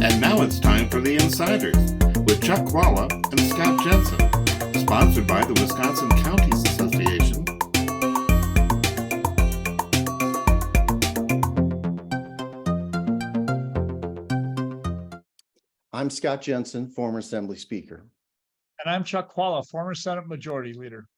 And now it's time for The Insiders with Chuck Chvala and Scott Jensen, sponsored by the Wisconsin Counties Association. I'm Scott Jensen, former Assembly Speaker. And I'm Chuck Chvala, former Senate Majority Leader.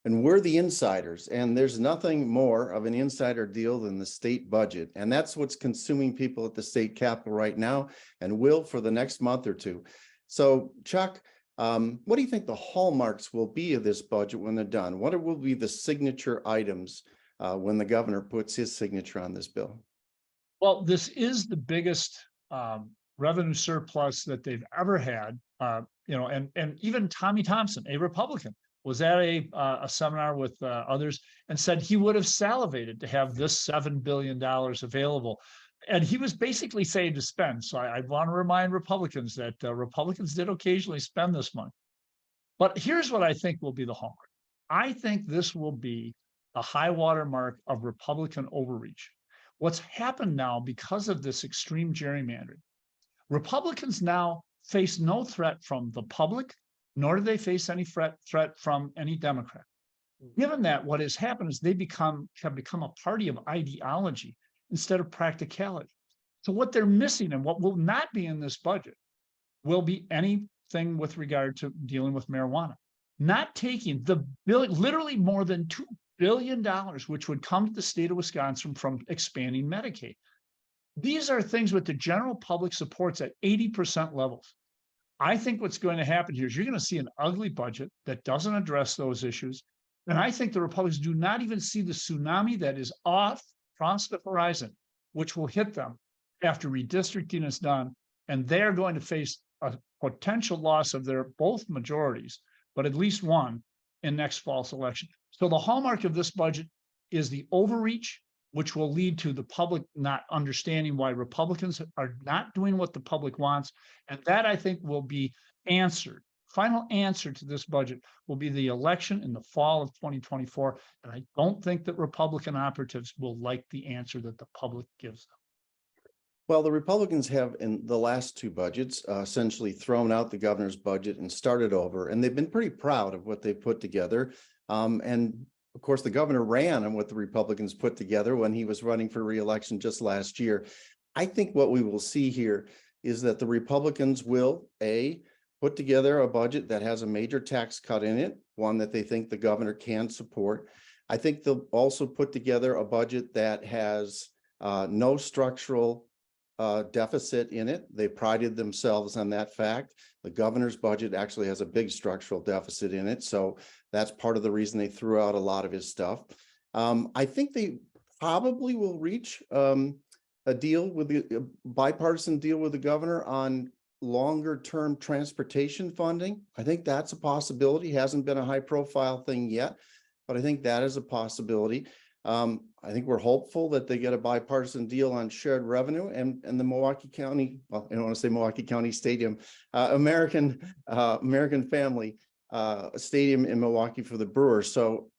And we're the insiders, and there's nothing more of an insider deal than the state budget. And that's what's consuming people at the state capitol right now and will for the next month or two. So, Chuck, what do you think the hallmarks will be of this budget when they're done? What will be the signature items when the governor puts his signature on this bill? Well, this is the biggest revenue surplus that they've ever had. And even Tommy Thompson, a Republican, was at a seminar with others and said he would have salivated to have this $7 billion available. And he was basically saying to spend. So I want to remind Republicans that Republicans did occasionally spend this money. But here's what I think will be the hallmark. I think this will be a high water mark of Republican overreach. What's happened now because of this extreme gerrymandering, Republicans now face no threat from the public, nor do they face any threat from any Democrat. Given that, what has happened is they have become a party of ideology instead of practicality. So what they're missing and what will not be in this budget will be anything with regard to dealing with marijuana. Not taking the literally more than $2 billion, which would come to the state of Wisconsin from expanding Medicaid. These are things that the general public supports at 80% levels. I think what's going to happen here is you're going to see an ugly budget that doesn't address those issues. And I think the Republicans do not even see the tsunami that is across the horizon, which will hit them after redistricting is done. And they are going to face a potential loss of their both majorities, but at least one in next fall's election. So the hallmark of this budget is the overreach, which will lead to the public not understanding why Republicans are not doing what the public wants. And that, I think, will be answered. Final answer to this budget will be the election in the fall of 2024. And I don't think that Republican operatives will like the answer that the public gives them. Well, the Republicans have, in the last two budgets, essentially thrown out the governor's budget and started over. And they've been pretty proud of what they've put together. And of course, the governor ran on what the Republicans put together when he was running for re-election just last year. I think what we will see here is that the Republicans will, A, put together a budget that has a major tax cut in it, one that they think the governor can support. I think they'll also put together a budget that has no structural deficit in it. They prided themselves on that fact. The governor's budget actually has a big structural deficit in it. So that's part of the reason they threw out a lot of his stuff. I think they probably will reach a deal with a bipartisan deal with the governor on longer term transportation funding. I think that's a possibility. Hasn't been a high profile thing yet, but I think that is a possibility. I think we're hopeful that they get a bipartisan deal on shared revenue and the Milwaukee County, well, I don't want to say Milwaukee County Stadium, American Family Stadium in Milwaukee for the Brewers. So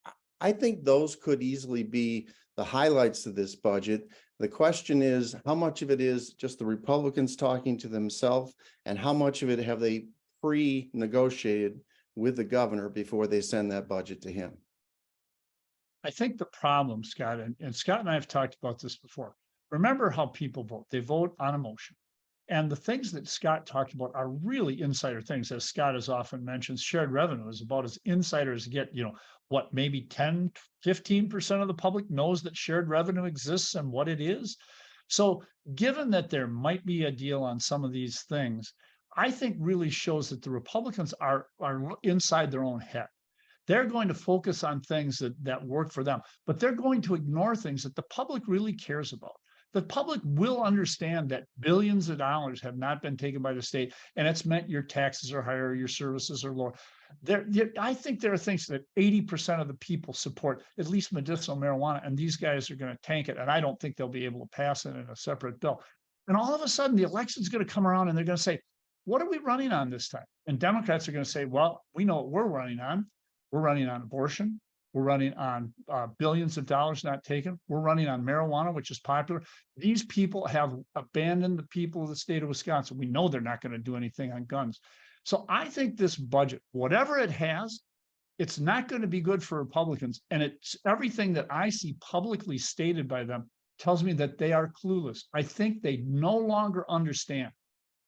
I think those could easily be the highlights of this budget. The question is, how much of it is just the Republicans talking to themselves, and how much of it have they pre-negotiated with the governor before they send that budget to him? I think the problem, Scott, and Scott and I have talked about this before. Remember how people vote. They vote on emotion. And the things that Scott talked about are really insider things. As Scott has often mentioned, shared revenue is about as insiders get, what, maybe 10, 15% of the public knows that shared revenue exists and what it is. So given that there might be a deal on some of these things, I think really shows that the Republicans are inside their own head. They're going to focus on things that work for them, but they're going to ignore things that the public really cares about. The public will understand that billions of dollars have not been taken by the state, and it's meant your taxes are higher, your services are lower. I think there are things that 80% of the people support, at least medicinal marijuana, and these guys are going to tank it, and I don't think they'll be able to pass it in a separate bill. And all of a sudden, the election's going to come around, and they're going to say, what are we running on this time? And Democrats are going to say, well, we know what we're running on. We're running on abortion. We're running on billions of dollars not taken. We're running on marijuana, which is popular. These people have abandoned the people of the state of Wisconsin. We know they're not going to do anything on guns. So I think this budget, whatever it has, it's not going to be good for Republicans. And it's everything that I see publicly stated by them tells me that they are clueless. I think they no longer understand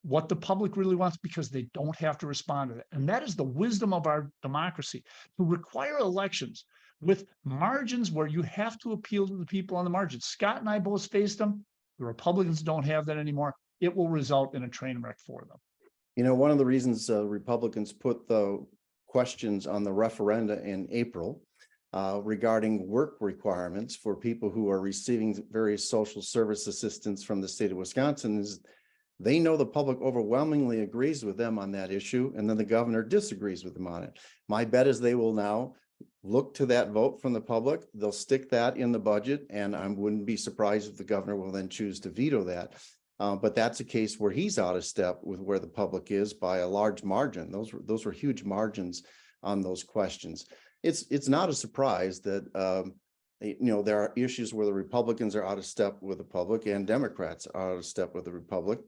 what the public really wants because they don't have to respond to that. And that is the wisdom of our democracy, to require elections with margins where you have to appeal to the people on the margins. Scott and I both faced them. The Republicans don't have that anymore. It will result in a train wreck for them. You know, one of the reasons Republicans put the questions on the referenda in April regarding work requirements for people who are receiving various social service assistance from the state of Wisconsin is they know the public overwhelmingly agrees with them on that issue, and then the governor disagrees with them on it. My bet is they will now look to that vote from the public. They'll stick that in the budget, and I wouldn't be surprised if the governor will then choose to veto that. But that's a case where he's out of step with where the public is by a large margin. Those were huge margins on those questions. It's not a surprise that there are issues where the Republicans are out of step with the public and Democrats are out of step with the Republic.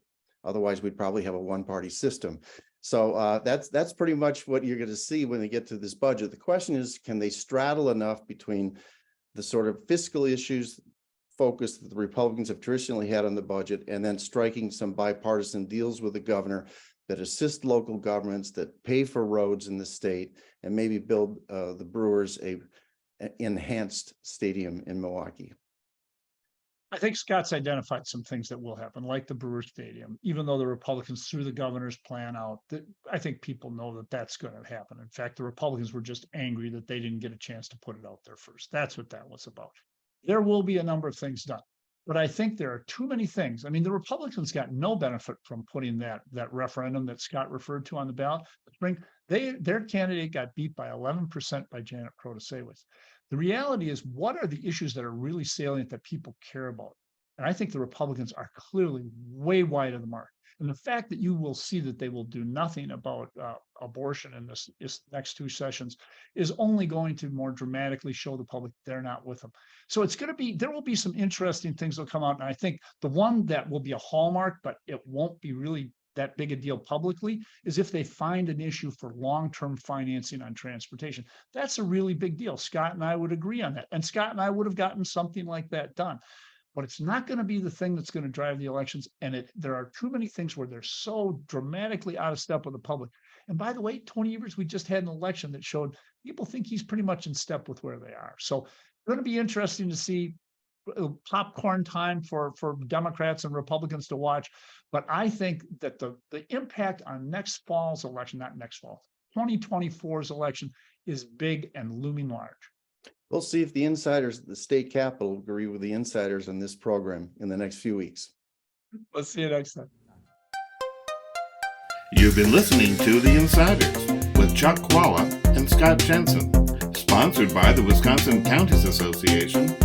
Otherwise, we'd probably have a one-party system. So that's pretty much what you're going to see when they get to this budget. The question is, can they straddle enough between the sort of fiscal issues focus that the Republicans have traditionally had on the budget, and then striking some bipartisan deals with the governor that assist local governments, that pay for roads in the state, and maybe build the Brewers an enhanced stadium in Milwaukee. I think Scott's identified some things that will happen, like the Brewers Stadium, even though the Republicans threw the governor's plan out. I think people know that that's going to happen. In fact, the Republicans were just angry that they didn't get a chance to put it out there first. That's what that was about. There will be a number of things done, but I think there are too many things. I mean, the Republicans got no benefit from putting that referendum that Scott referred to on the ballot. Their candidate got beat by 11% by Janet Protasiewicz. The reality is, what are the issues that are really salient that people care about? And I think the Republicans are clearly way wide of the mark. And the fact that you will see that they will do nothing about abortion in this next two sessions is only going to more dramatically show the public they're not with them. So there will be some interesting things that will come out. And I think the one that will be a hallmark, but it won't be really that big a deal publicly, is if they find an issue for long-term financing on transportation. That's a really big deal. Scott and I would agree on that. And Scott and I would have gotten something like that done. But it's not going to be the thing that's going to drive the elections. And there are too many things where they're so dramatically out of step with the public. And by the way, Tony Evers, we just had an election that showed people think he's pretty much in step with where they are. So it's going to be interesting to see popcorn time for Democrats and Republicans to watch. But I think that the impact on next fall's election, not next fall, 2024's election is big and looming large. We'll see if the insiders at the state capitol agree with the insiders on this program in the next few weeks. Let's see you next time. You've been listening to The Insiders with Chuck Chvala and Scott Jensen, sponsored by the Wisconsin Counties Association